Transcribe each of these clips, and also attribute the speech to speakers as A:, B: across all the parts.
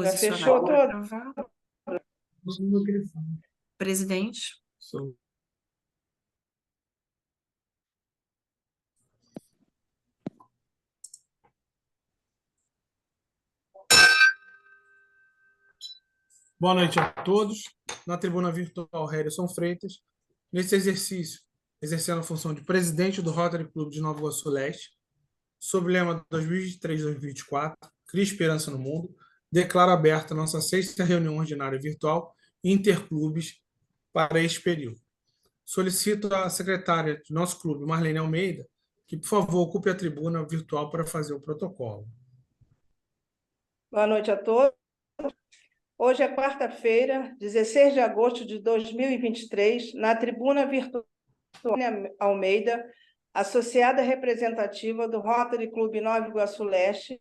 A: Já fechou
B: Posicionar para
A: todo?
B: aprovar. Presidente.
C: Boa noite a todos. Na tribuna virtual, Harrison Freitas. Nesse exercício, exercendo a função de presidente do Rotary Clube de Nova Iguaçu Leste, sob o lema 2023-2024, Cria Esperança no Mundo, declaro aberta a nossa sexta reunião ordinária virtual interclubes para este período. Solicito à secretária do nosso clube, Marlene Almeida, que, por favor, ocupe a tribuna virtual para fazer o protocolo.
A: Boa noite a todos. Hoje é quarta-feira, 16 de agosto de 2023, na tribuna virtual Almeida, associada representativa do Rotary Clube Nova Iguaçu Leste,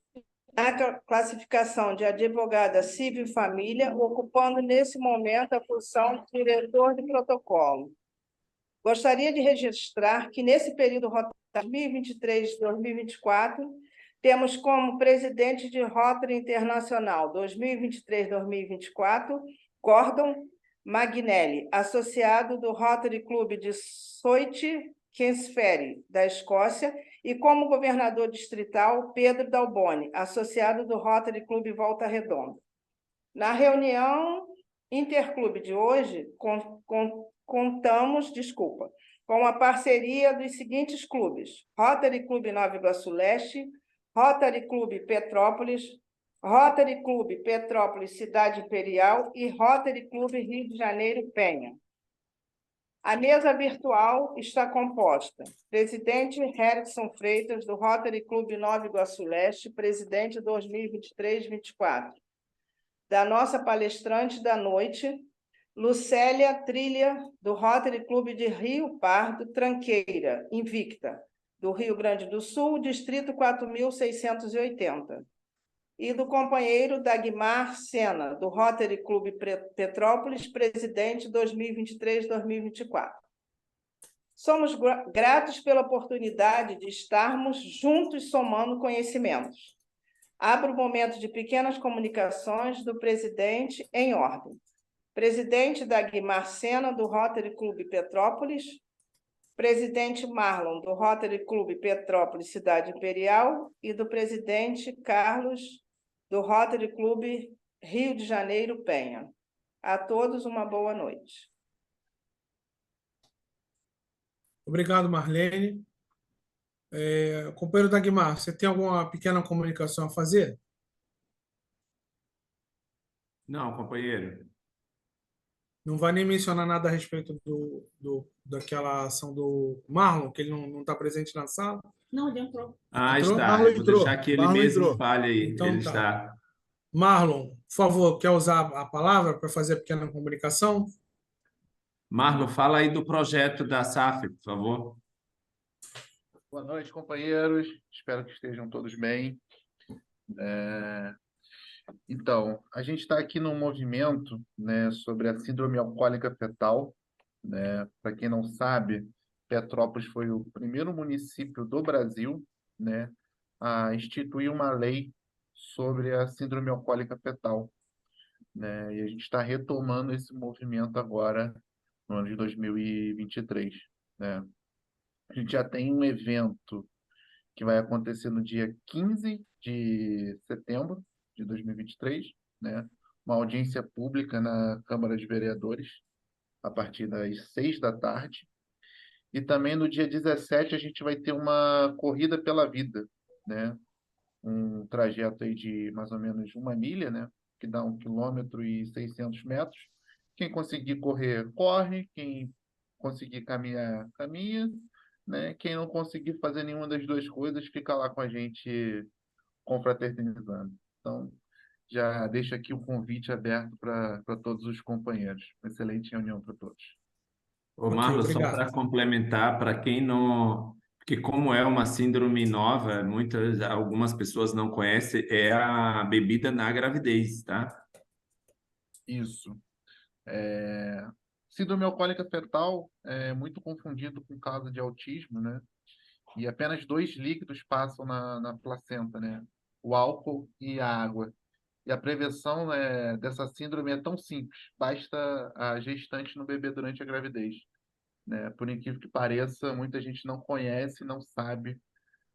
A: na classificação de advogada civil e família, ocupando nesse momento a função de diretor de protocolo. Gostaria de registrar que nesse período Rotary 2023-2024, temos como presidente de Rotary Internacional 2023-2024, Gordon Magnelli, associado do Rotary Clube de Soit Kingsferry, da Escócia, e como governador distrital, Pedro Dalboni, associado do Rotary Clube Volta Redonda. Na reunião interclube de hoje, contamos com a parceria dos seguintes clubes: Rotary Clube Nova Iguaçu Leste, Rotary Clube Petrópolis, Rotary Clube Petrópolis Cidade Imperial e Rotary Clube Rio de Janeiro Penha. A mesa virtual está composta: presidente Harrison Freitas, do Rotary Clube Nova Iguaçu Leste, presidente 2023-24. Da nossa palestrante da noite, Lucélia Trilha, do Rotary Clube de Rio Pardo, Tranqueira, invicta, do Rio Grande do Sul, distrito 4.680. E do companheiro Dagmar Sena, do Rotary Clube Petrópolis, presidente 2023-2024. Somos gratos pela oportunidade de estarmos juntos somando conhecimentos. Abro o momento de pequenas comunicações do presidente em ordem. Presidente Dagmar Sena, do Rotary Clube Petrópolis. Presidente Marlon, do Rotary Clube Petrópolis Cidade Imperial. E do presidente Carlos, do Rotary Clube Rio de Janeiro Penha. A todos uma boa noite.
C: Obrigado, Marlene. Companheiro Dagmar, você tem alguma pequena comunicação a fazer?
D: Não, companheiro.
C: Não vai nem mencionar nada a respeito daquela ação do Marlon, que ele não está presente na sala?
B: Não, ele entrou.
D: Ah,
C: Entrou?
D: está.
E: Marlon
D: Eu vou
E: entrou.
D: deixar que ele
E: Marlon
D: mesmo
E: entrou.
D: fale aí.
C: Então
D: Ele
C: tá.
D: está.
C: Marlon, por favor, quer usar a palavra para fazer a pequena comunicação?
D: Marlon, fala aí do projeto da SAF, por favor.
E: Boa noite, companheiros. Espero que estejam todos bem. Então, a gente está aqui num movimento, né, sobre a síndrome alcoólica fetal. Né? Para quem não sabe, Petrópolis foi o primeiro município do Brasil, né, a instituir uma lei sobre a síndrome alcoólica fetal. Né? E a gente está retomando esse movimento agora, no ano de 2023. Né? A gente já tem um evento que vai acontecer no dia 15 de setembro de 2023, né? Uma audiência pública na Câmara de Vereadores, a partir das 6 da tarde. E também no dia 17 a gente vai ter uma corrida pela vida, né? Um trajeto aí de mais ou menos 1 milha, né? Que dá 1,6 km. Quem conseguir correr, corre. Quem conseguir caminhar, caminha. Né? Quem não conseguir fazer nenhuma das duas coisas, fica lá com a gente confraternizando. Então, já deixo aqui o convite aberto para todos os companheiros. Uma excelente reunião para todos.
D: Ô,
C: Ok,
D: Marlon, só
C: obrigado.
D: para complementar, para quem não... Porque como é uma síndrome nova, algumas pessoas não conhecem, é a bebida na gravidez, tá?
E: Isso. Síndrome alcoólica fetal é muito confundido com caso de autismo, né? E apenas 2 líquidos passam na placenta, né? O álcool e a água. E a prevenção dessa síndrome é tão simples, basta a gestante não beber durante a gravidez, né? Por incrível que pareça, muita gente não conhece, não sabe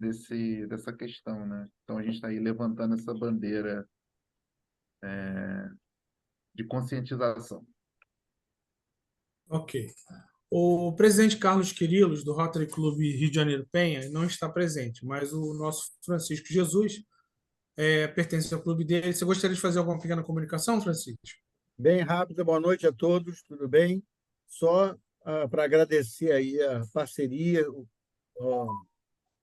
E: dessa questão, né? Então a gente está aí levantando essa bandeira de conscientização.
C: Ok. O presidente Carlos Quirilos, do Rotary Club Rio de Janeiro Penha, não está presente, mas o nosso Francisco Jesus pertence ao clube dele. Você gostaria de fazer alguma pequena comunicação, Francisco?
F: Bem rápido, boa noite a todos, tudo bem? Só para agradecer aí a parceria, o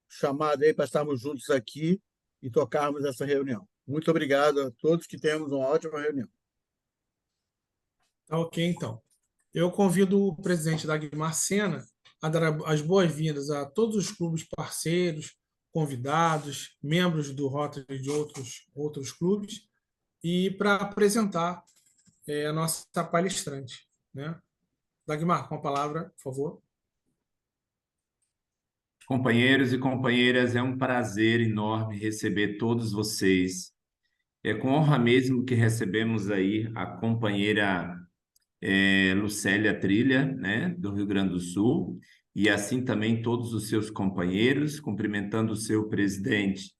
F: chamado aí para estarmos juntos aqui e tocarmos essa reunião. Muito obrigado a todos, que tenhamos uma ótima reunião.
C: Tá ok, então. Eu convido o presidente Dagmar Sena a dar as boas-vindas a todos os clubes parceiros, convidados, membros do Rotary de outros clubes, e para apresentar a nossa palestrante, né? Dagmar, com a palavra, por favor.
D: Companheiros e companheiras, é um prazer enorme receber todos vocês. É com honra mesmo que recebemos aí a companheira Lucélia Trilha, né, do Rio Grande do Sul, e assim também todos os seus companheiros, cumprimentando o seu presidente.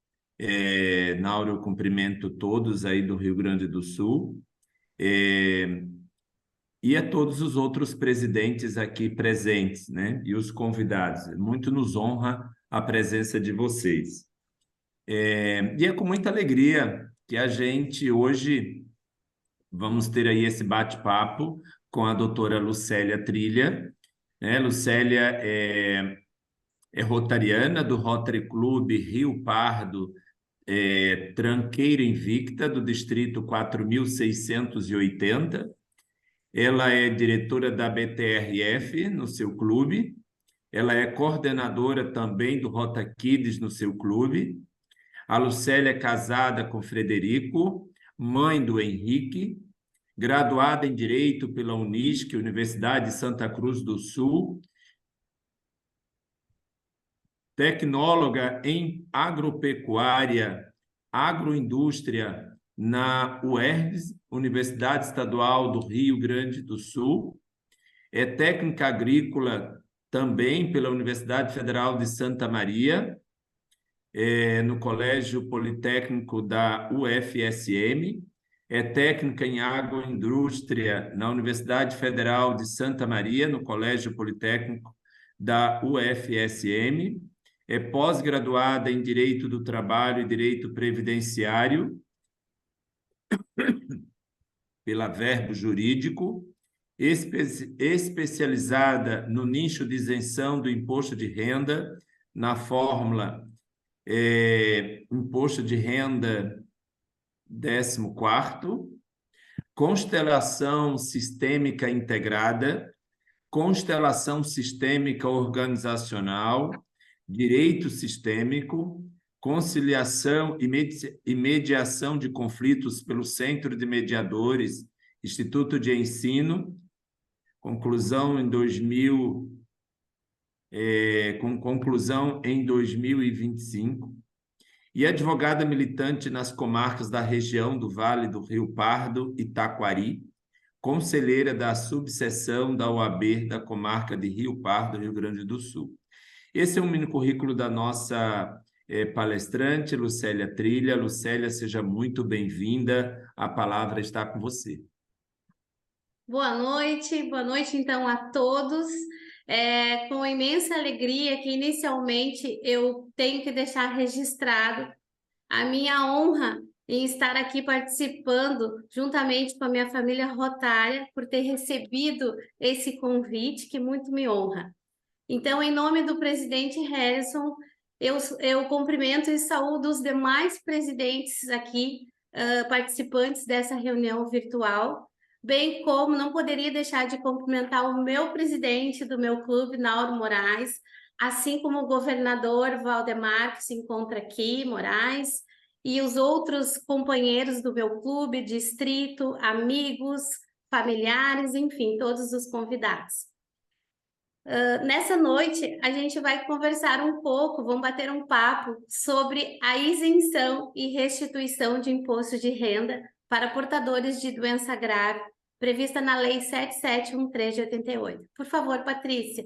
D: Nauro, eu cumprimento todos aí do Rio Grande do Sul. E a todos os outros presidentes aqui presentes, né? E os convidados. Muito nos honra a presença de vocês. E é com muita alegria que a gente hoje vamos ter aí esse bate-papo com a doutora Lucélia Trilha, né? Lucélia é rotariana do Rotary Club Rio Pardo, Tranqueira Invicta, do distrito 4680. Ela é diretora da BTRF no seu clube. Ela é coordenadora também do Rota Kids no seu clube. A Lucélia é casada com Frederico, mãe do Henrique, graduada em Direito pela Unisc, Universidade de Santa Cruz do Sul, tecnóloga em agropecuária, agroindústria na UERGS, Universidade Estadual do Rio Grande do Sul, é técnica agrícola também pela Universidade Federal de Santa Maria, no Colégio Politécnico da UFSM, é técnica em agroindústria na Universidade Federal de Santa Maria, no Colégio Politécnico da UFSM, é pós-graduada em Direito do Trabalho e Direito Previdenciário pela Verbo Jurídico, especializada no nicho de isenção do imposto de renda, na fórmula imposto de renda 14º, constelação sistêmica integrada, constelação sistêmica organizacional, direito sistêmico, conciliação e mediação de conflitos pelo Centro de Mediadores, Instituto de Ensino, conclusão em 2025, e advogada militante nas comarcas da região do Vale do Rio Pardo e Taquari, conselheira da subseção da OAB da comarca de Rio Pardo, Rio Grande do Sul. Esse é um mini currículo da nossa palestrante, Lucélia Trilha. Lucélia, seja muito bem-vinda. A palavra está com você.
G: Boa noite então a todos. Com imensa alegria que inicialmente eu tenho que deixar registrado a minha honra em estar aqui participando juntamente com a minha família rotária por ter recebido esse convite que muito me honra. Então, em nome do presidente Harrison, eu cumprimento e saúdo os demais presidentes aqui, participantes dessa reunião virtual, bem como não poderia deixar de cumprimentar o meu presidente do meu clube, Nauro Moraes, assim como o governador Valdemar, que se encontra aqui, Moraes, e os outros companheiros do meu clube, distrito, amigos, familiares, enfim, todos os convidados. Nessa noite, a gente vai conversar um pouco, vamos bater um papo sobre a isenção e restituição de imposto de renda para portadores de doença grave, prevista na Lei 7713 de 88. Por favor, Patrícia.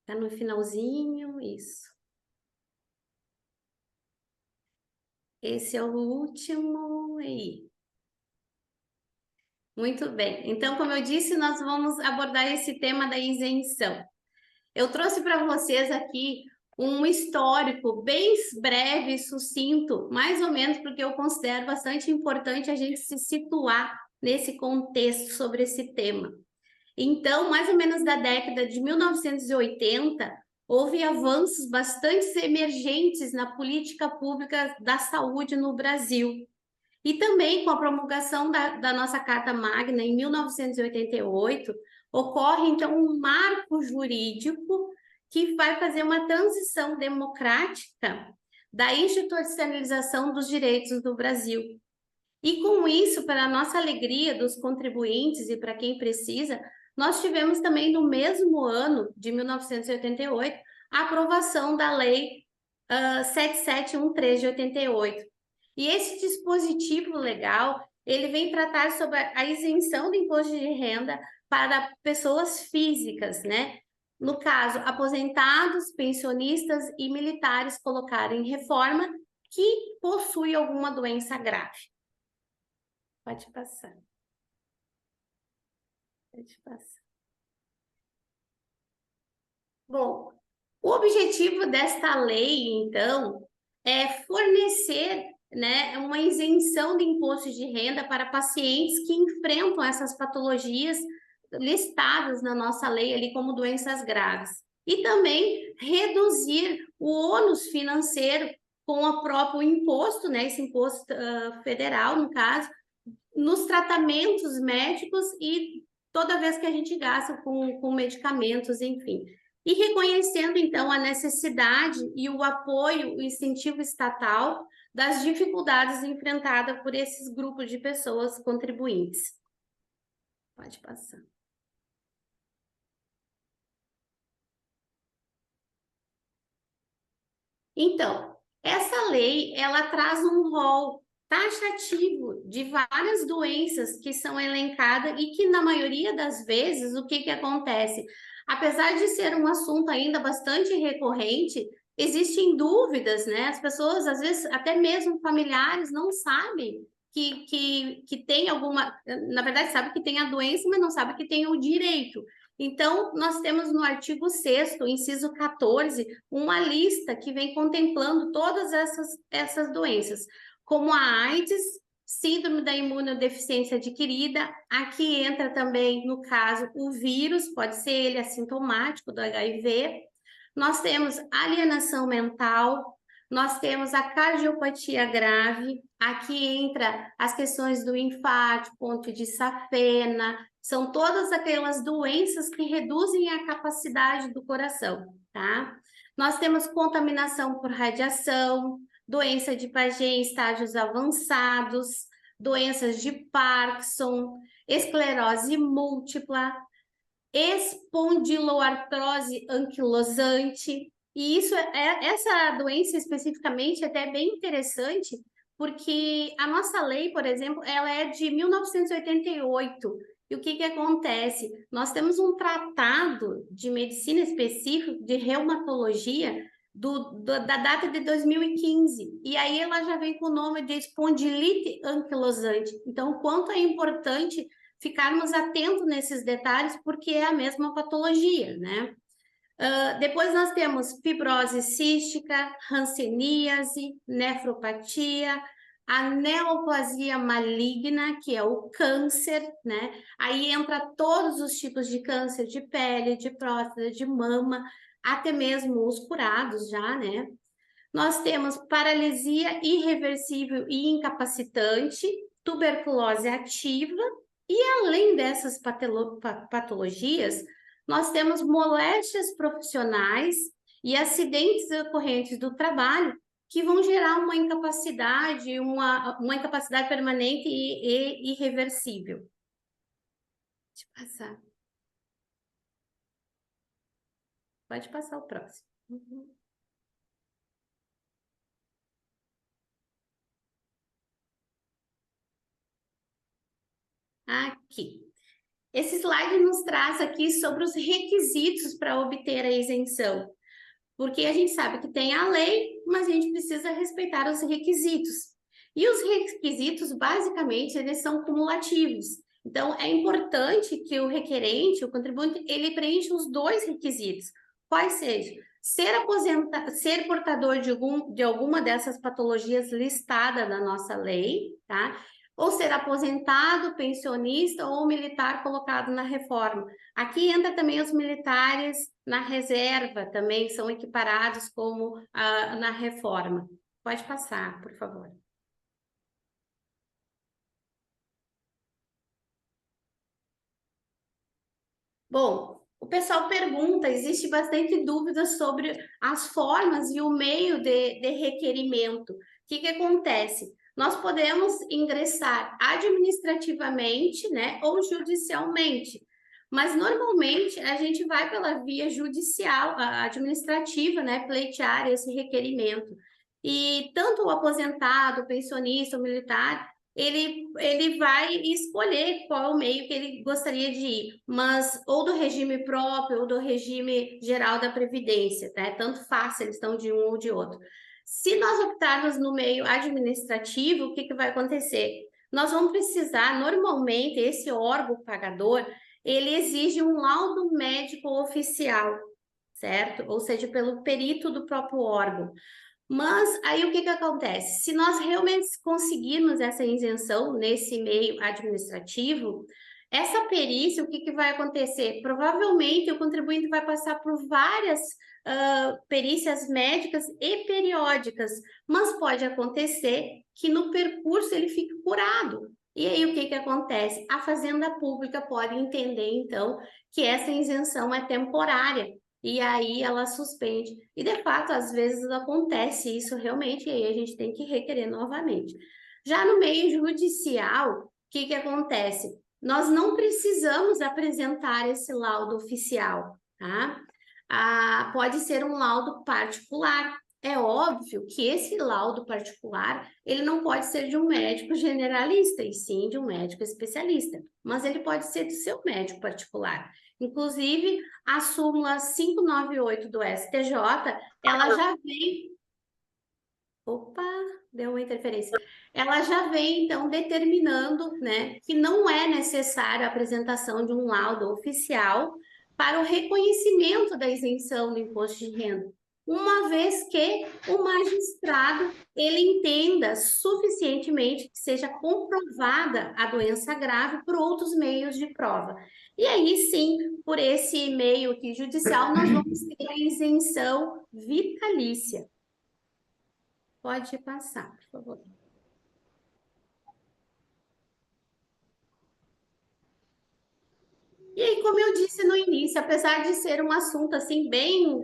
G: Está no finalzinho, isso. Esse é o último aí. Muito bem. Então, como eu disse, nós vamos abordar esse tema da isenção. Eu trouxe para vocês aqui um histórico bem breve e sucinto, mais ou menos porque eu considero bastante importante a gente se situar nesse contexto sobre esse tema. Então, mais ou menos da década de 1980, houve avanços bastante emergentes na política pública da saúde no Brasil. E também com a promulgação da nossa Carta Magna em 1988, ocorre então um marco jurídico que vai fazer uma transição democrática da institucionalização dos direitos do Brasil. E com isso, para a nossa alegria dos contribuintes e para quem precisa, nós tivemos também no mesmo ano de 1988 a aprovação da Lei 7713 de 88. E esse dispositivo legal, ele vem tratar sobre a isenção do imposto de renda para pessoas físicas, né? No caso, aposentados, pensionistas e militares colocaram em reforma que possui alguma doença grave. Pode passar. Pode passar. Bom, o objetivo desta lei, então, é fornecer, né, uma isenção de imposto de renda para pacientes que enfrentam essas patologias listadas na nossa lei ali como doenças graves. E também reduzir o ônus financeiro com o próprio imposto, né, esse imposto federal, no caso, nos tratamentos médicos e toda vez que a gente gasta com medicamentos, enfim. E reconhecendo, então, a necessidade e o apoio, o incentivo estatal das dificuldades enfrentadas por esses grupos de pessoas contribuintes. Pode passar. Então, essa lei, ela traz um rol taxativo de várias doenças que são elencadas e que, na maioria das vezes, o que acontece? Apesar de ser um assunto ainda bastante recorrente, existem dúvidas, né? As pessoas, às vezes, até mesmo familiares, não sabem que tem alguma... Na verdade, sabe que tem a doença, mas não sabe que tem o direito. Então, nós temos no artigo 6º, inciso 14, uma lista que vem contemplando todas essas doenças, como a AIDS, síndrome da imunodeficiência adquirida. Aqui entra também, no caso, o vírus, pode ser ele assintomático do HIV. Nós temos alienação mental, nós temos a cardiopatia grave, aqui entra as questões do infarto, ponto de safena, são todas aquelas doenças que reduzem a capacidade do coração, tá? Nós temos contaminação por radiação, doença de Paget em estágios avançados, doenças de Parkinson, esclerose múltipla, espondiloartrose anquilosante. E essa doença especificamente é até bem interessante, porque a nossa lei, por exemplo, ela é de 1988. E o que acontece? Nós temos um tratado de medicina específico de reumatologia da data de 2015. E aí ela já vem com o nome de espondilite anquilosante. Então, o quanto é importante ficarmos atentos nesses detalhes, porque é a mesma patologia, né? Depois nós temos fibrose cística, hanseníase, nefropatia, a neoplasia maligna, que é o câncer, né? Aí entra todos os tipos de câncer de pele, de próstata, de mama, até mesmo os curados já, né? Nós temos paralisia irreversível e incapacitante, tuberculose ativa, e além dessas patologias, nós temos moléstias profissionais e acidentes ocorrentes do trabalho que vão gerar uma incapacidade, uma incapacidade permanente e irreversível. Deixa eu passar. Pode passar o próximo. Uhum. Aqui. Esse slide nos traz aqui sobre os requisitos para obter a isenção. Porque a gente sabe que tem a lei, mas a gente precisa respeitar os requisitos. E os requisitos, basicamente, eles são cumulativos. Então, é importante que o requerente, o contribuinte, ele preencha os dois requisitos. Quais sejam? Ser portador de alguma dessas patologias listadas na nossa lei, tá? Ou ser aposentado, pensionista ou militar colocado na reforma. Aqui entra também os militares na reserva, também são equiparados como na reforma. Pode passar, por favor. Bom, o pessoal pergunta, existe bastante dúvida sobre as formas e o meio de requerimento. O que acontece? Nós podemos ingressar administrativamente, né, ou judicialmente, mas normalmente a gente vai pela via judicial, administrativa, né, pleitear esse requerimento. E tanto o aposentado, o pensionista, o militar, ele vai escolher qual é o meio que ele gostaria de ir, mas ou do regime próprio ou do regime geral da Previdência, né? Tanto faz se eles estão de um ou de outro. Se nós optarmos no meio administrativo, o que vai acontecer? Nós vamos precisar, normalmente, esse órgão pagador, ele exige um laudo médico oficial, certo? Ou seja, pelo perito do próprio órgão. Mas aí o que acontece? Se nós realmente conseguirmos essa isenção nesse meio administrativo, essa perícia, o que vai acontecer? Provavelmente o contribuinte vai passar por várias perícias médicas e periódicas, mas pode acontecer que no percurso ele fique curado. E aí o que acontece? A Fazenda Pública pode entender, então, que essa isenção é temporária. E aí ela suspende. E, de fato, às vezes acontece isso realmente, e aí a gente tem que requerer novamente. Já no meio judicial, o que acontece? Nós não precisamos apresentar esse laudo oficial, tá? Pode ser um laudo particular. É óbvio que esse laudo particular, ele não pode ser de um médico generalista, e sim de um médico especialista, mas ele pode ser do seu médico particular. Inclusive, a súmula 598 do STJ, ela já vem... Opa, deu uma interferência. Ela já vem, então, determinando, né, que não é necessária a apresentação de um laudo oficial para o reconhecimento da isenção do imposto de renda, uma vez que o magistrado ele entenda suficientemente que seja comprovada a doença grave por outros meios de prova. E aí, sim, por esse meio aqui judicial, nós vamos ter a isenção vitalícia. Pode passar, por favor. E aí, como eu disse no início, apesar de ser um assunto assim bem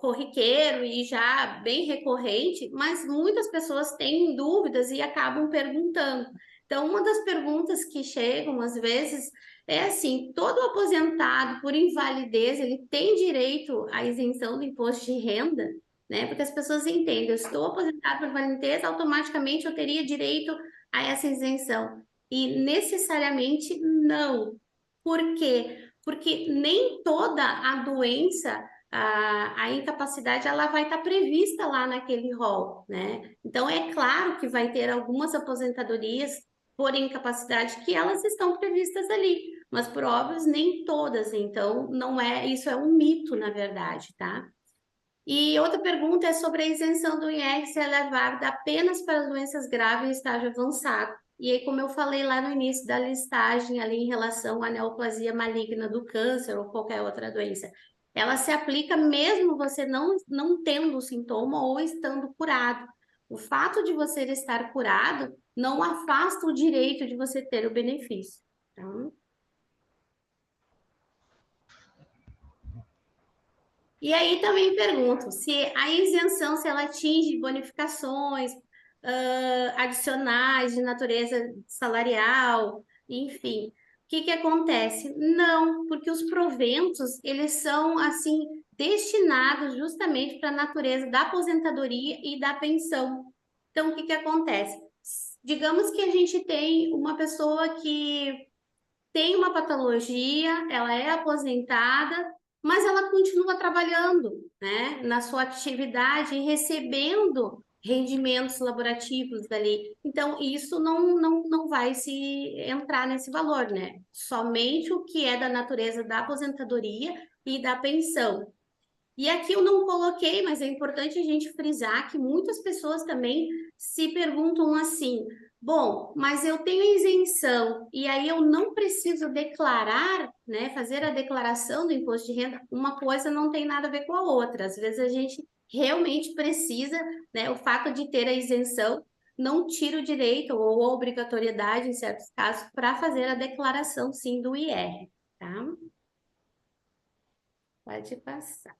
G: corriqueiro e já bem recorrente, mas muitas pessoas têm dúvidas e acabam perguntando. Então, uma das perguntas que chegam às vezes é assim: todo aposentado por invalidez, ele tem direito à isenção do imposto de renda? Né? Porque as pessoas entendem, eu estou aposentado por invalidez, automaticamente eu teria direito a essa isenção. E necessariamente não. Por quê? Porque nem toda a doença, a incapacidade, ela vai estar prevista lá naquele rol, né? Então, é claro que vai ter algumas aposentadorias por incapacidade que elas estão previstas ali, mas por óbvios nem todas, então não é, isso é um mito, na verdade, tá? E outra pergunta é sobre a isenção do IR ser elevada apenas para doenças graves em estágio avançado. E aí, como eu falei lá no início da listagem, ali em relação à neoplasia maligna do câncer ou qualquer outra doença, ela se aplica mesmo você não tendo o sintoma ou estando curado. O fato de você estar curado não afasta o direito de você ter o benefício. Então... E aí também pergunto se a isenção, se ela atinge bonificações adicionais de natureza salarial, enfim. O que acontece? Não, porque os proventos, eles são, assim, destinados justamente para a natureza da aposentadoria e da pensão. Então, o que que acontece? Digamos que a gente tem uma pessoa que tem uma patologia, ela é aposentada, mas ela continua trabalhando, né, na sua atividade e recebendo rendimentos laborativos dali. Então, isso não vai se entrar nesse valor, né? Somente o que é da natureza da aposentadoria e da pensão. E aqui eu não coloquei, mas é importante a gente frisar que muitas pessoas também se perguntam assim: bom, mas eu tenho isenção e aí eu não preciso declarar, né, fazer a declaração do imposto de renda. Uma coisa não tem nada a ver com a outra. Às vezes a gente realmente precisa, né, o fato de ter a isenção não tira o direito ou a obrigatoriedade, em certos casos, para fazer a declaração, sim, do IR, tá? Pode passar.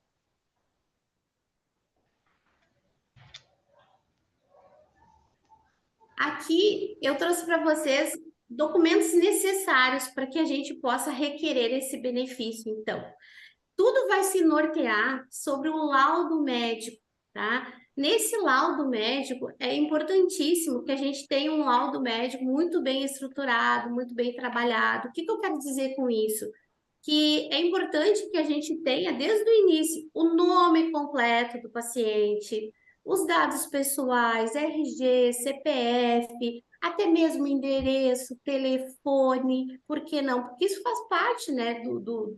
G: Aqui eu trouxe para vocês documentos necessários para que a gente possa requerer esse benefício. Então, tudo vai se nortear sobre o laudo médico, tá? Nesse laudo médico, é importantíssimo que a gente tenha um laudo médico muito bem estruturado, muito bem trabalhado. O que que eu quero dizer com isso? Que é importante que a gente tenha, desde o início, o nome completo do paciente, os dados pessoais, RG, CPF, até mesmo endereço, telefone, por que não? Porque isso faz parte, né,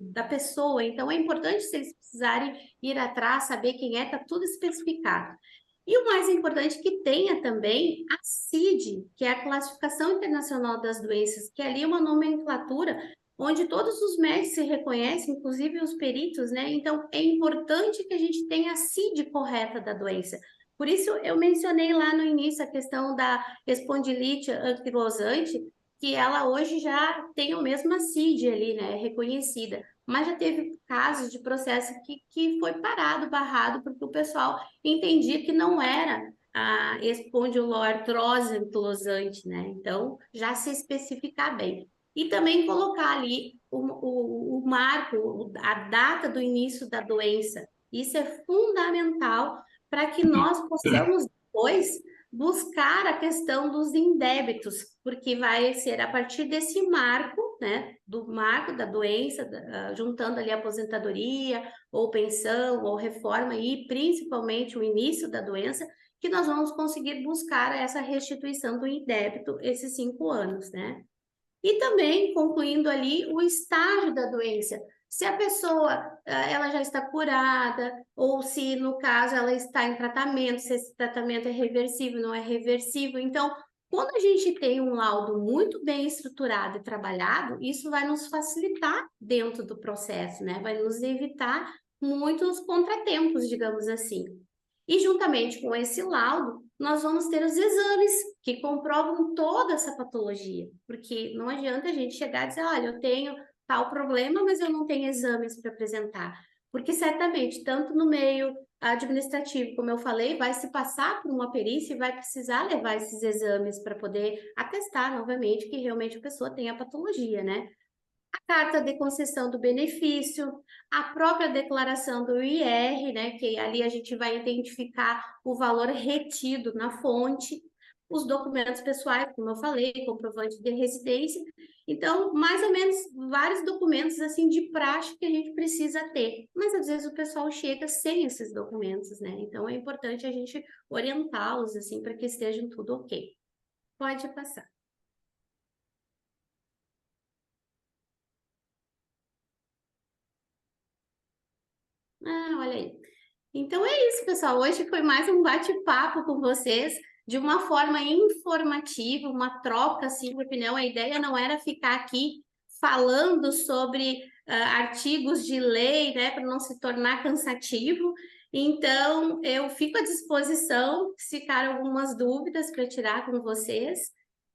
G: da pessoa, então é importante, se eles precisarem ir atrás, saber quem é, está tudo especificado. E o mais importante é que tenha também a CID, que é a Classificação Internacional das Doenças, que ali é uma nomenclatura onde todos os médicos se reconhecem, inclusive os peritos, né? Então, é importante que a gente tenha a CID correta da doença. Por isso, eu mencionei lá no início a questão da espondilite anquilosante, que ela hoje já tem a mesma CID ali, né? Reconhecida. Mas já teve casos de processo que foi parado, barrado, porque o pessoal entendia que não era a espondiloartrose anquilosante, né? Então, já se especificar bem. E também colocar ali o marco, a data do início da doença. Isso é fundamental para que nós possamos depois buscar a questão dos indébitos, porque vai ser a partir desse marco, né, do marco da doença, juntando ali a aposentadoria, ou pensão, ou reforma, e principalmente o início da doença, que nós vamos conseguir buscar essa restituição do indébito, esses 5 anos, né? E também concluindo ali o estágio da doença. Se a pessoa ela já está curada, ou se no caso ela está em tratamento, se esse tratamento é reversível, não é reversível. Então, quando a gente tem um laudo muito bem estruturado e trabalhado, isso vai nos facilitar dentro do processo, né? Vai nos evitar muitos contratempos, digamos assim. E juntamente com esse laudo, nós vamos ter os exames que comprovam toda essa patologia, porque não adianta a gente chegar e dizer, olha, eu tenho tal problema, mas eu não tenho exames para apresentar, porque certamente, tanto no meio administrativo, como eu falei, vai se passar por uma perícia e vai precisar levar esses exames para poder atestar novamente que realmente a pessoa tem a patologia, né? A carta de concessão do benefício, a própria declaração do IR, né, que ali a gente vai identificar o valor retido na fonte, os documentos pessoais, como eu falei, comprovante de residência. Então, mais ou menos, vários documentos assim de praxe que a gente precisa ter. Mas às vezes o pessoal chega sem esses documentos, né? Então é importante a gente orientá-los assim para que estejam tudo ok. Pode passar. Ah, olha aí. Então é isso, pessoal. Hoje foi mais um bate-papo com vocês, de uma forma informativa, uma troca assim, de opinião. A ideia não era ficar aqui falando sobre artigos de lei, né, para não se tornar cansativo. Então, eu fico à disposição, se ficar algumas dúvidas para tirar com vocês.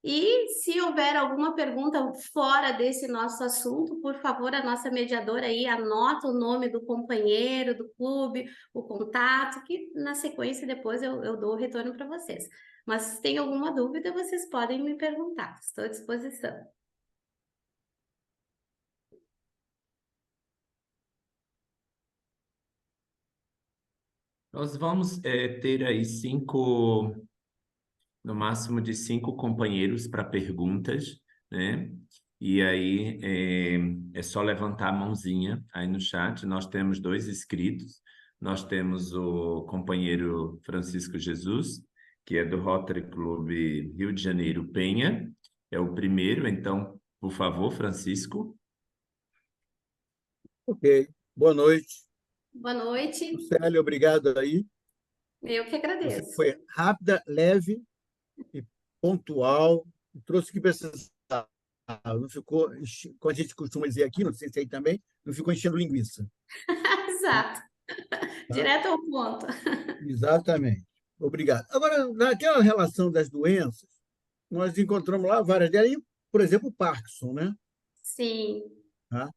G: E se houver alguma pergunta fora desse nosso assunto, por favor, a nossa mediadora aí anota o nome do companheiro, do clube, o contato, que na sequência depois eu dou o retorno para vocês. Mas se tem alguma dúvida, vocês podem me perguntar, estou à disposição.
D: Nós vamos ter aí no máximo de 5 companheiros para perguntas, né? E aí é só levantar a mãozinha aí no chat. Nós temos 2 inscritos. Nós temos o companheiro Francisco Jesus, que é do Rotary Club Rio de Janeiro Penha. É o primeiro, então, por favor, Francisco.
F: Ok. Boa noite.
G: Boa noite.
F: Célia, obrigado aí.
G: Eu que
F: Você
G: agradeço.
F: foi rápida, leve e pontual. Trouxe o que precisava. Não ficou, como a gente costuma dizer aqui, não sei se aí também, não ficou enchendo linguiça.
G: Exato.
F: Tá?
G: Direto ao ponto.
F: Exatamente. Obrigado. Agora, naquela relação das doenças, nós encontramos lá várias delas, e, por exemplo, o Parkinson, né?
G: Sim.
F: Tá?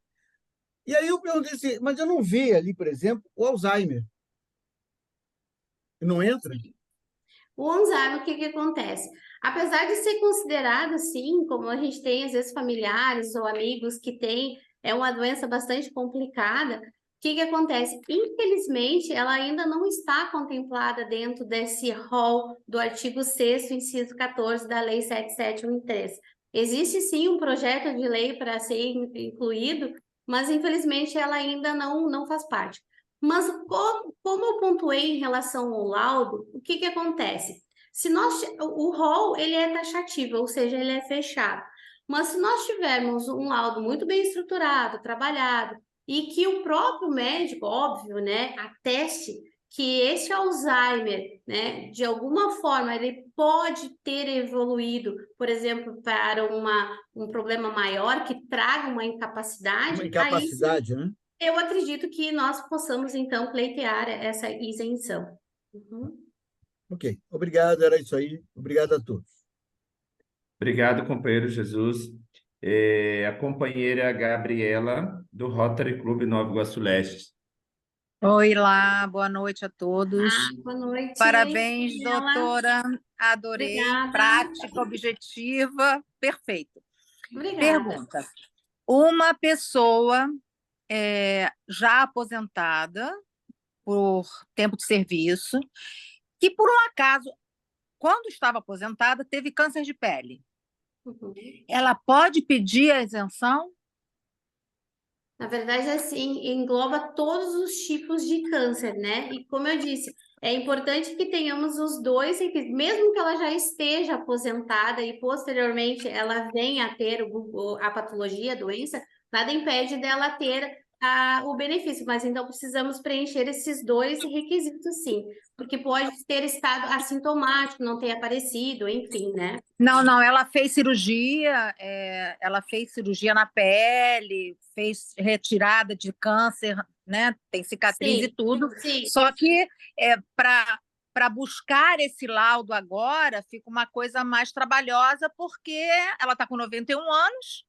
F: E aí eu perguntei assim, mas eu não vi ali, por exemplo, o Alzheimer. Não entra?
G: O Alzheimer, o que que acontece? Apesar de ser considerado, sim, como a gente tem, às vezes, familiares ou amigos que têm, é uma doença bastante complicada, o que que acontece? Infelizmente, ela ainda não está contemplada dentro desse rol do artigo 6º, inciso 14 da Lei 7713. Existe, sim, um projeto de lei para ser incluído, mas, infelizmente, ela ainda não faz parte. Mas como eu pontuei em relação ao laudo, o que que acontece? Se nós, o rol, ele é taxativo, ou seja, ele é fechado. Mas se nós tivermos um laudo muito bem estruturado, trabalhado, e que o próprio médico, óbvio, né, ateste que esse Alzheimer, né, de alguma forma, ele pode ter evoluído, por exemplo, para um problema maior, que traga uma incapacidade,
F: Uma
G: aí sim,
F: incapacidade, né?
G: eu acredito que nós possamos, então, pleitear essa isenção. Uhum.
F: Ok. Obrigado, era isso aí. Obrigado a todos.
D: Obrigado, companheiro Jesus. A companheira Gabriela, do Rotary Clube Nova Iguaçu Leste.
H: Oi lá, boa noite a todos.
G: Boa noite.
H: Parabéns,
G: Daniela.
H: doutora. Adorei.
G: Obrigada.
H: Prática, objetiva, perfeito.
G: Obrigada.
H: Pergunta: uma pessoa já aposentada por tempo de serviço, que por um acaso, quando estava aposentada, teve câncer de pele,
G: Uhum.
H: ela pode pedir a isenção?
G: Na verdade, assim, engloba todos os tipos de câncer, né? E como eu disse, é importante que tenhamos os dois, mesmo que ela já esteja aposentada e posteriormente ela venha a ter a patologia, a doença, nada impede dela ter o benefício, mas então precisamos preencher esses 2 requisitos, sim, porque pode ter estado assintomático, não ter aparecido, enfim, né?
H: Não, ela fez cirurgia, na pele, fez retirada de câncer, né? Tem cicatriz e
G: Sim,
H: tudo.
G: sim.
H: Só que para buscar esse laudo agora fica uma coisa mais trabalhosa, porque ela está com 91 anos,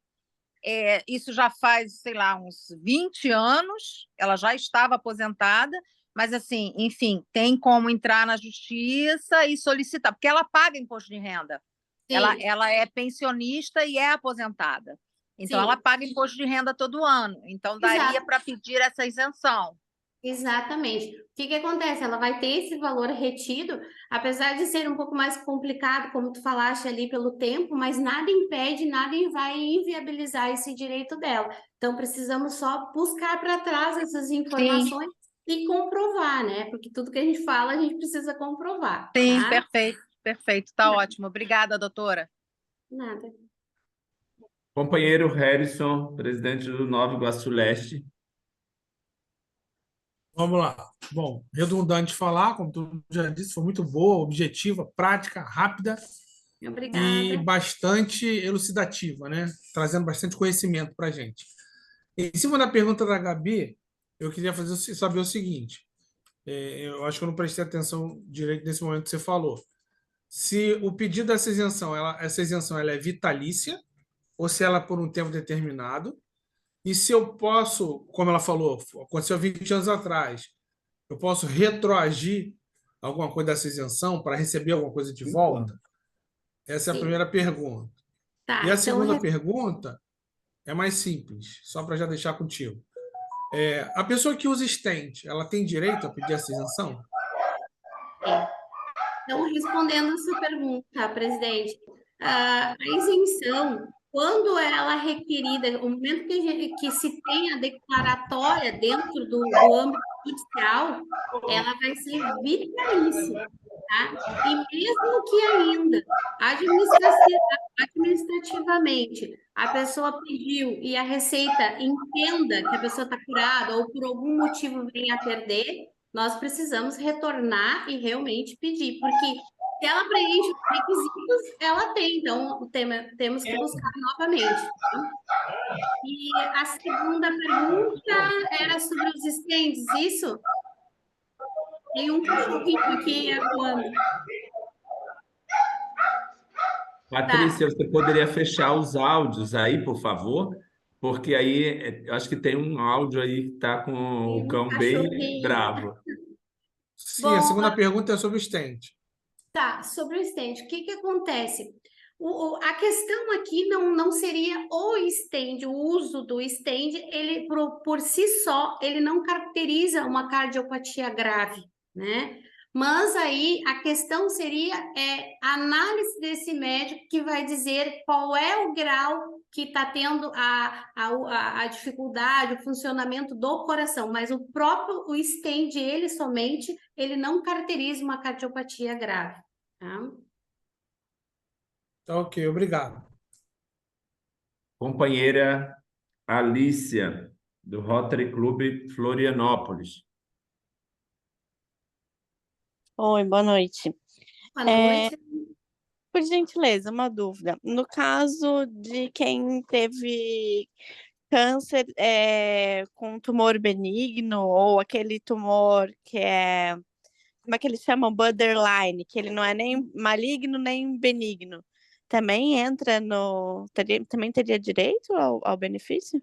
H: isso já faz, sei lá, uns 20 anos, ela já estava aposentada, mas assim, enfim, tem como entrar na justiça e solicitar, porque ela paga imposto de renda. Ela é pensionista e é aposentada. Então,
G: Sim.
H: ela paga imposto de renda todo ano. Então, daria para pedir essa isenção.
G: Exatamente. O que que acontece? Ela vai ter esse valor retido, apesar de ser um pouco mais complicado, como tu falaste ali, pelo tempo, mas nada impede, nada vai inviabilizar esse direito dela. Então, precisamos só buscar para trás essas informações e comprovar, né? Porque tudo que a gente fala, a gente precisa comprovar.
H: Sim,
G: tá?
H: perfeito. Está ótimo. Obrigada, doutora.
G: Nada.
D: Companheiro Harrison, presidente do Nova Iguaçu Leste.
C: Vamos lá. Bom, redundante falar, como tu já disse, foi muito boa, objetiva, prática, rápida e
G: Obrigada.
C: bastante elucidativa, né? Trazendo bastante conhecimento para a gente. Em cima da pergunta da Gabi, eu queria saber o seguinte: eu acho que eu não prestei atenção direito nesse momento que você falou. Se o pedido dessa isenção, essa isenção ela é vitalícia ou se ela é por um tempo determinado, e se eu posso, como ela falou, aconteceu 20 anos atrás, eu posso retroagir alguma coisa dessa isenção para receber alguma coisa de volta? Essa é a
G: Sim.
C: primeira pergunta.
G: Tá,
C: E a
G: então,
C: segunda pergunta é mais simples, só para já deixar contigo. A pessoa que usa stent, ela tem direito a pedir essa isenção?
G: Então, respondendo a sua pergunta, presidente, a isenção, quando ela é requerida, o momento que se tem a declaratória dentro do âmbito judicial, ela vai ser vitalícia, tá? E mesmo que ainda administrativamente a pessoa pediu e a Receita entenda que a pessoa está curada ou por algum motivo venha a perder, nós precisamos retornar e realmente pedir, porque se ela preenche os requisitos, ela tem, então temos que buscar novamente. Tá? E a segunda pergunta era sobre os estendes, isso? Tem um cachorrinho aqui atuando.
D: Patrícia, você poderia fechar os áudios aí, por favor? Porque aí eu acho que tem um áudio aí que está com o cão bem
G: Cachorrinho.
D: bravo.
C: Sim, a
G: Bom,
C: segunda pergunta é sobre o stand.
G: Tá, sobre o stand, o que acontece? A questão aqui não seria o stand, o uso do stand, ele por si só, ele não caracteriza uma cardiopatia grave, né? Mas aí a questão seria a análise desse médico que vai dizer qual é o grau que está tendo a dificuldade, o funcionamento do coração, mas o próprio o stand, ele somente, ele não caracteriza uma cardiopatia grave, tá?
C: Tá ok, obrigado.
D: Companheira Alícia, do Rotary Clube Florianópolis.
I: Oi, boa noite.
G: Boa noite.
I: Por gentileza, uma dúvida. No caso de quem teve câncer com tumor benigno ou aquele tumor que é, como é que eles chamam? Borderline, que ele não é nem maligno nem benigno. Também entra também teria direito ao benefício?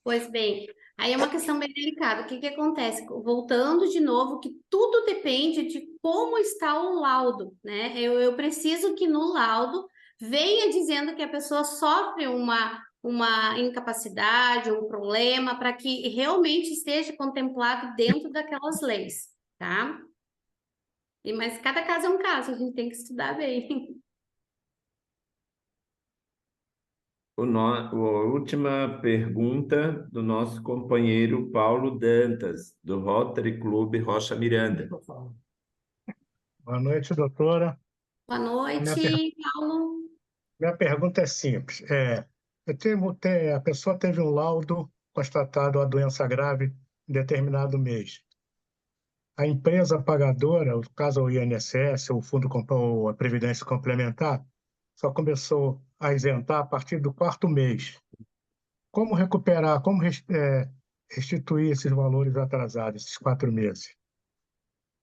G: Pois bem, aí é uma questão bem delicada. O que acontece? Voltando de novo, que tudo depende de como está o laudo, né? Eu preciso que no laudo venha dizendo que a pessoa sofre uma incapacidade, um problema, para que realmente esteja contemplado dentro daquelas leis, tá? Mas cada caso é um caso, a gente tem que estudar bem.
D: A última pergunta do nosso companheiro Paulo Dantas, do Rotary Clube Rocha Miranda.
J: Boa noite, doutora.
G: Boa noite, Paulo.
J: Minha pergunta é simples. A pessoa teve um laudo constatado a doença grave em determinado mês. A empresa pagadora, no caso o INSS, ou ou a Previdência Complementar, só começou a isentar a partir do 4º mês. Como recuperar, restituir esses valores atrasados, esses 4 meses?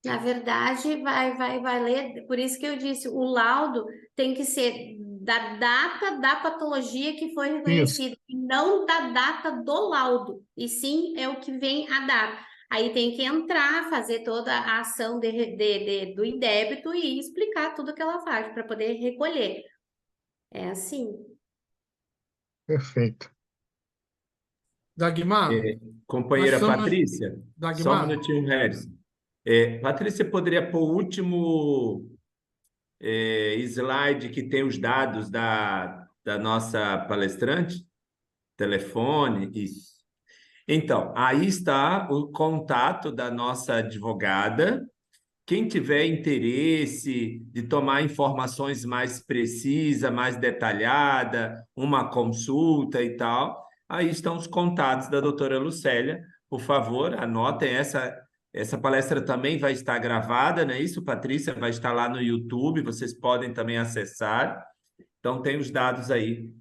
G: Na verdade, vai ler, por isso que eu disse, o laudo tem que ser da data da patologia que foi reconhecida, e não da data do laudo, e sim é o que vem a data. Aí tem que entrar, fazer toda a ação do indébito e explicar tudo que ela faz para poder recolher. É assim.
J: Perfeito.
C: Dagmar,
D: Companheira
C: nós somos-
D: Patrícia, só um
C: Dagmar,
D: minutinho, Harrison. Patrícia, poderia pôr o último slide que tem os dados da nossa palestrante? Telefone, isso. Então, aí está o contato da nossa advogada. Quem tiver interesse de tomar informações mais precisas, mais detalhadas, uma consulta e tal, aí estão os contatos da doutora Lucélia. Por favor, anotem essa palestra também vai estar gravada, não é isso, Patrícia? Vai estar lá no YouTube, vocês podem também acessar. Então, tem os dados aí.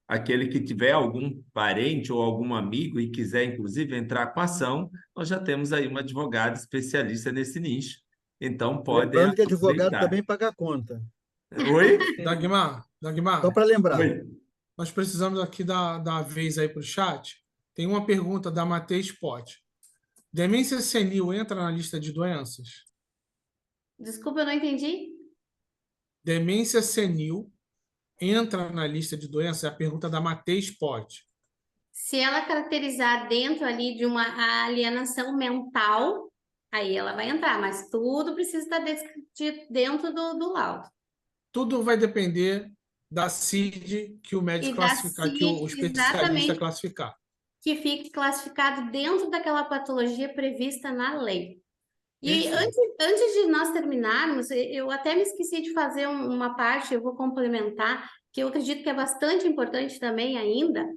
D: Aquele que tiver algum parente ou algum amigo e quiser, inclusive, entrar com a ação, nós já temos aí uma advogada especialista nesse nicho. Então, pode
F: Lembrando que advogado
D: aproveitar.
F: também paga a conta.
D: Oi?
C: Dagmar,
F: Só para lembrar.
D: Oi.
C: nós precisamos aqui dar vez aí para o chat. Tem uma pergunta da Matheus Pott. Demência senil entra na lista de doenças?
G: Desculpa, eu não entendi.
C: Demência senil entra na lista de doenças? É a pergunta da Matheus Pott.
G: Se ela caracterizar dentro ali de uma alienação mental, aí ela vai entrar, mas tudo precisa estar descrito dentro do laudo.
C: Tudo vai depender da CID que o médico
G: E da
C: classificar, que o
G: CID,
C: especialista
G: exatamente,
C: classificar.
G: que fique classificado dentro daquela patologia prevista na lei. E
C: Perfeito.
G: antes de nós terminarmos, eu até me esqueci de fazer uma parte, eu vou complementar, que eu acredito que é bastante importante também ainda,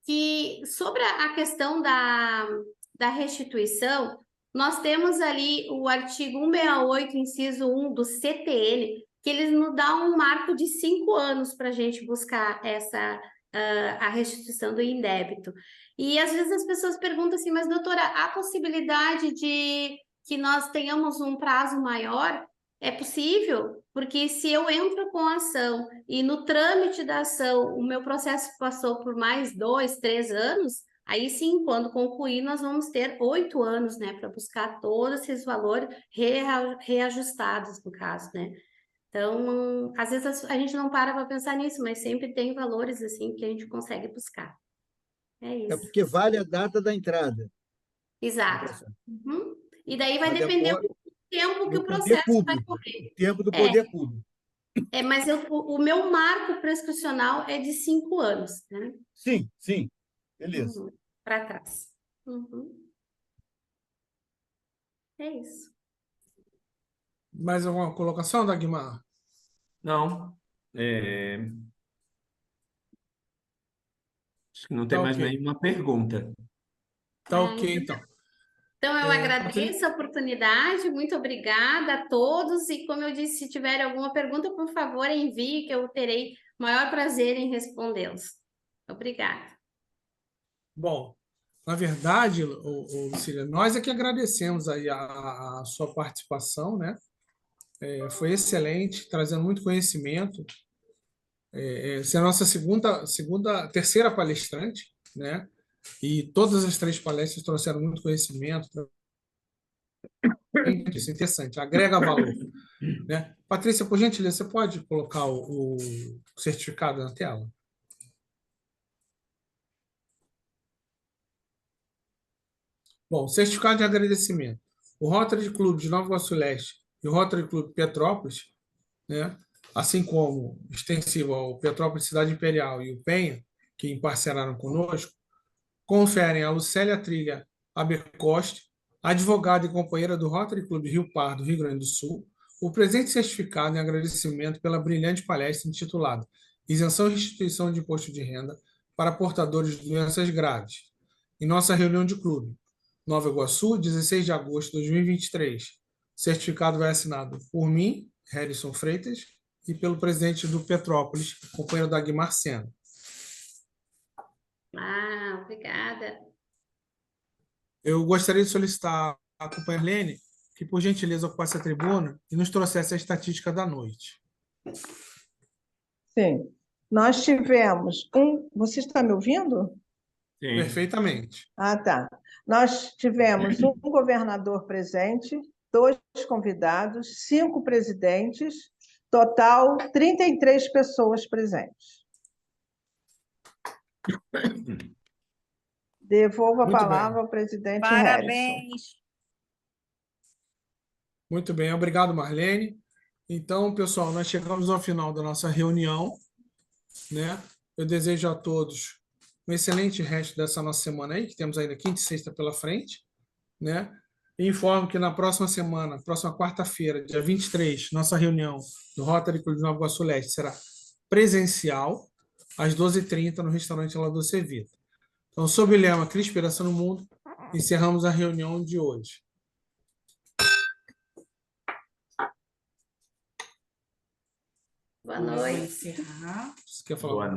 G: que sobre a questão da restituição, nós temos ali o artigo 168, inciso 1 do CTN, que eles nos dá um marco de 5 anos para a gente buscar a restituição do indébito. E às vezes as pessoas perguntam assim, mas doutora, há possibilidade de que nós tenhamos um prazo maior? É possível, porque se eu entro com a ação e no trâmite da ação o meu processo passou por mais 2, 3 anos, aí sim, quando concluir, nós vamos ter 8 anos, né, para buscar todos esses valores reajustados, no caso, né? Então, às vezes a gente não para pensar nisso, mas sempre tem valores assim que a gente consegue buscar. É
F: É
G: isso.
F: porque vale a data da entrada.
G: Exato. Uhum. E daí vai
F: Mas
G: depender
F: depois,
G: do tempo que
F: do
G: o
F: poder
G: processo vai
F: público.
G: correr.
F: O tempo do poder público.
G: Mas o meu marco prescricional é de 5 anos, né?
F: Sim, sim. Beleza.
G: Uhum. Para trás. Uhum. É isso.
C: Mais alguma colocação, Dagmar?
D: Não. Acho que não tem
C: Tá
D: mais
C: ok.
D: nenhuma pergunta.
C: Tá ok, então.
G: Então, eu
C: Patrícia,
G: agradeço a oportunidade, muito obrigada a todos. E como eu disse, se tiver alguma pergunta, por favor, envie, que eu terei o maior prazer em respondê-los. Obrigada.
C: bom, na verdade, Lucília, nós é que agradecemos aí a sua participação, né? Foi excelente, trazendo muito conhecimento. Você é a nossa terceira palestrante, né? E todas as 3 palestras trouxeram muito conhecimento. Isso é interessante, agrega valor, né? Patrícia, por gentileza, você pode colocar o certificado na tela? Bom, certificado de agradecimento. O Rotary Clube de Nova Iguaçu Leste e o Rotary Clube Petrópolis, né? Assim como extensivo ao Petrópolis Cidade Imperial e o Penha, que emparceraram conosco, conferem a Lucélia Trilha Abercoste, advogada e companheira do Rotary Clube Rio Pardo, Rio Grande do Sul, o presente certificado em agradecimento pela brilhante palestra intitulada Isenção e Restituição de Imposto de Renda para Portadores de Doenças Graves, em nossa reunião de clube, Nova Iguaçu, 16 de agosto de 2023. O certificado vai assinado por mim, Harrison Freitas, e pelo presidente do Petrópolis, companheiro da Aguimar Sena.
G: Obrigada.
C: Eu gostaria de solicitar à companheira Lene que, por gentileza, ocupasse a tribuna e nos trouxesse a estatística da noite.
A: Sim. Nós tivemos Você está me ouvindo?
D: Sim.
C: Perfeitamente.
A: Tá. Nós tivemos um governador presente, 2 convidados, 5 presidentes, total 33 pessoas presentes. Devolvo a
C: Muito
A: palavra
C: bem.
A: ao presidente Harrison.
H: Parabéns.
C: Muito bem, obrigado, Marlene. Então, pessoal, nós chegamos ao final da nossa reunião, né? Eu desejo a todos um excelente resto dessa nossa semana aí, que temos ainda quinta e sexta pela frente, né? E informo que na próxima semana, próxima quarta-feira, dia 23, nossa reunião do Rotary Clube de Nova Iguaçu Leste será presencial, às 12h30, no restaurante La Doce Vita. Então, sob o lema Cria Inspiração no Mundo, encerramos a reunião de hoje.
G: Boa noite.
B: Encerrar.
C: Você quer falar?
D: Boa noite.